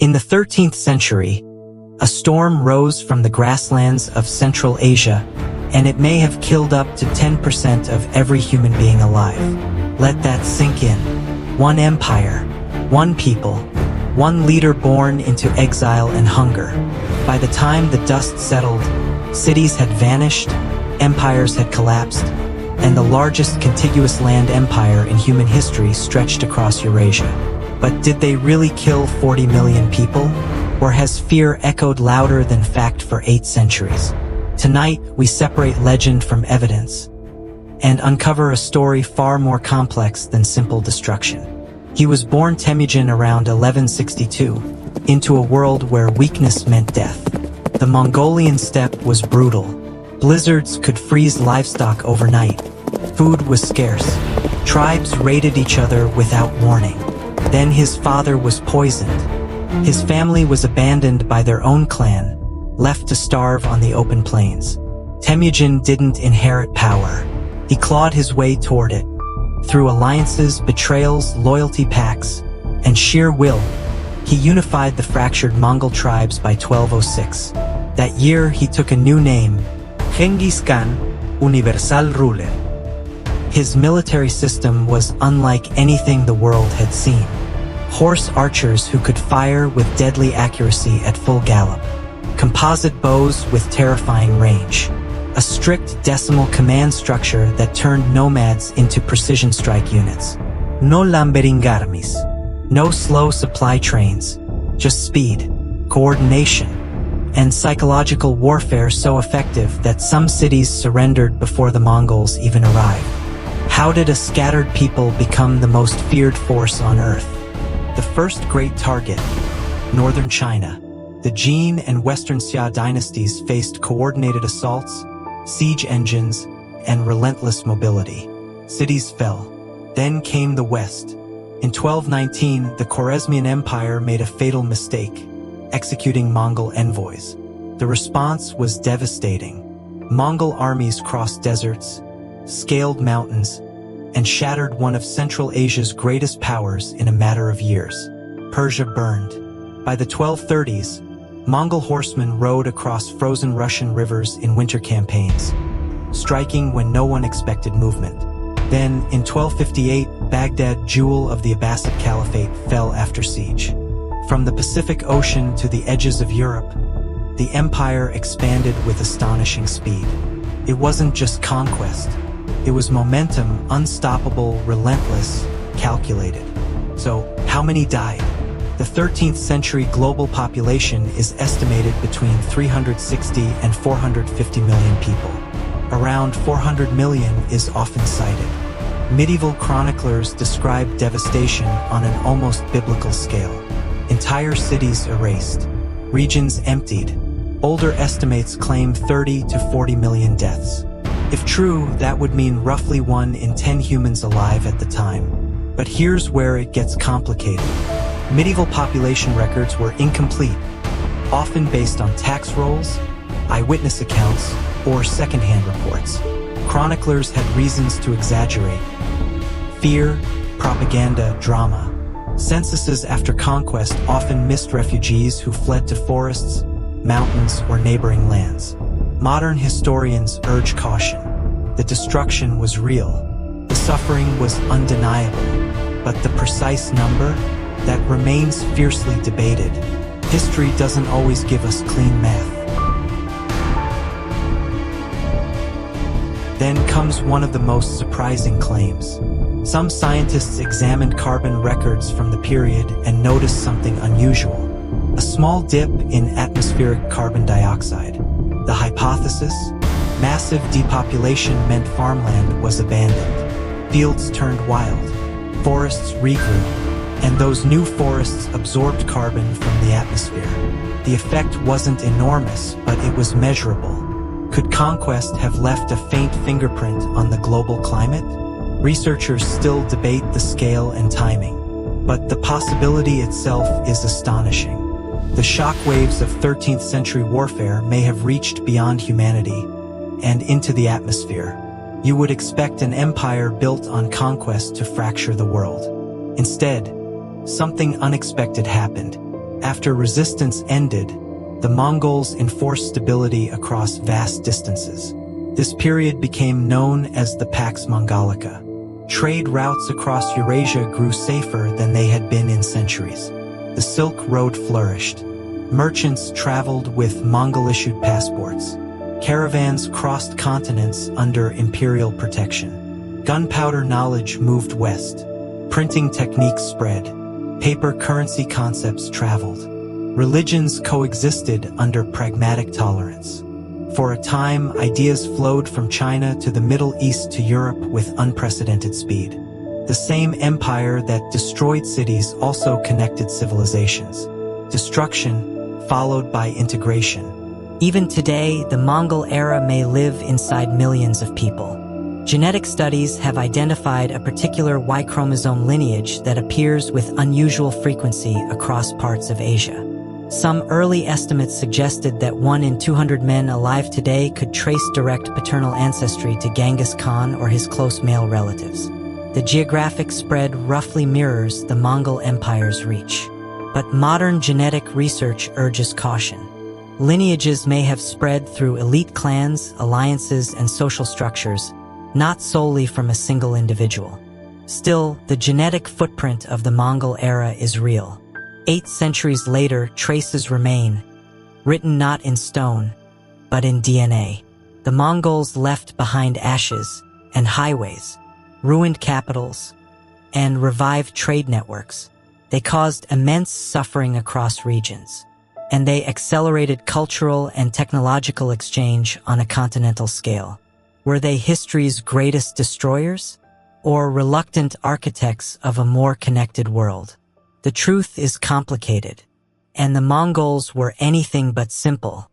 In the 13th century, a storm rose from the grasslands of Central Asia, and it may have killed up to 10% of every human being alive. Let that sink in. One empire, one people, one leader born into exile and hunger. By the time the dust settled, cities had vanished, empires had collapsed, and the largest contiguous land empire in human history stretched across Eurasia. But did they really kill 40 million people? Or has fear echoed louder than fact for 8 centuries? Tonight, we separate legend from evidence and uncover a story far more complex than simple destruction. He was born Temujin around 1162, into a world where weakness meant death. The Mongolian steppe was brutal. Blizzards could freeze livestock overnight. Food was scarce. Tribes raided each other without warning. Then his father was poisoned. His family was abandoned by their own clan, left to starve on the open plains. Temujin didn't inherit power. He clawed his way toward it. Through alliances, betrayals, loyalty pacts, and sheer will, he unified the fractured Mongol tribes by 1206. That year, he took a new name, Genghis Khan, Universal Ruler. His military system was unlike anything the world had seen. Horse archers who could fire with deadly accuracy at full gallop. Composite bows with terrifying range. A strict decimal command structure that turned nomads into precision strike units. No lumbering armies. No slow supply trains. Just speed, coordination, and psychological warfare so effective that some cities surrendered before the Mongols even arrived. How did a scattered people become the most feared force on Earth? The first great target, northern China. The Jin and Western Xia dynasties faced coordinated assaults, siege engines, and relentless mobility. Cities fell. Then came the West. In 1219, the Khwarezmian Empire made a fatal mistake, executing Mongol envoys. The response was devastating. Mongol armies crossed deserts, scaled mountains, and shattered one of Central Asia's greatest powers in a matter of years. Persia burned. By the 1230s, Mongol horsemen rode across frozen Russian rivers in winter campaigns, striking when no one expected movement. Then, in 1258, Baghdad, jewel of the Abbasid Caliphate, fell after siege. From the Pacific Ocean to the edges of Europe, the empire expanded with astonishing speed. It wasn't just conquest. It was momentum, unstoppable, relentless, calculated. So, how many died? The 13th century global population is estimated between 360 and 450 million people. Around 400 million is often cited. Medieval chroniclers describe devastation on an almost biblical scale. Entire cities erased. Regions emptied. Older estimates claim 30 to 40 million deaths. If true, that would mean roughly 1 in 10 humans alive at the time. But here's where it gets complicated. Medieval population records were incomplete, often based on tax rolls, eyewitness accounts, or secondhand reports. Chroniclers had reasons to exaggerate. Fear, propaganda, drama. Censuses after conquest often missed refugees who fled to forests, mountains, or neighboring lands. Modern historians urge caution. The destruction was real. The suffering was undeniable. But the precise number? That remains fiercely debated. History doesn't always give us clean math. Then comes one of the most surprising claims. Some scientists examined carbon records from the period and noticed something unusual. A small dip in atmospheric carbon dioxide. The hypothesis? Massive depopulation meant farmland was abandoned. Fields turned wild. Forests regrew. And those new forests absorbed carbon from the atmosphere. The effect wasn't enormous, but it was measurable. Could conquest have left a faint fingerprint on the global climate? Researchers still debate the scale and timing, but the possibility itself is astonishing. The shockwaves of 13th century warfare may have reached beyond humanity and into the atmosphere. You would expect an empire built on conquest to fracture the world. Instead, something unexpected happened. After resistance ended, the Mongols enforced stability across vast distances. This period became known as the Pax Mongolica. Trade routes across Eurasia grew safer than they had been in centuries. The Silk Road flourished. Merchants traveled with Mongol-issued passports. Caravans crossed continents under imperial protection. Gunpowder knowledge moved west. Printing techniques spread. Paper currency concepts traveled. Religions coexisted under pragmatic tolerance. For a time, ideas flowed from China to the Middle East to Europe with unprecedented speed. The same empire that destroyed cities also connected civilizations. Destruction, followed by integration. Even today, the Mongol era may live inside millions of people. Genetic studies have identified a particular Y chromosome lineage that appears with unusual frequency across parts of Asia. Some early estimates suggested that 1 in 200 men alive today could trace direct paternal ancestry to Genghis Khan or his close male relatives. The geographic spread roughly mirrors the Mongol Empire's reach. But modern genetic research urges caution. Lineages may have spread through elite clans, alliances, and social structures, not solely from a single individual. Still, the genetic footprint of the Mongol era is real. 8 centuries later, traces remain, written not in stone, but in DNA. The Mongols left behind ashes and highways, ruined capitals, and revived trade networks. They caused immense suffering across regions, and they accelerated cultural and technological exchange on a continental scale. Were they history's greatest destroyers, or reluctant architects of a more connected world? The truth is complicated, and the Mongols were anything but simple.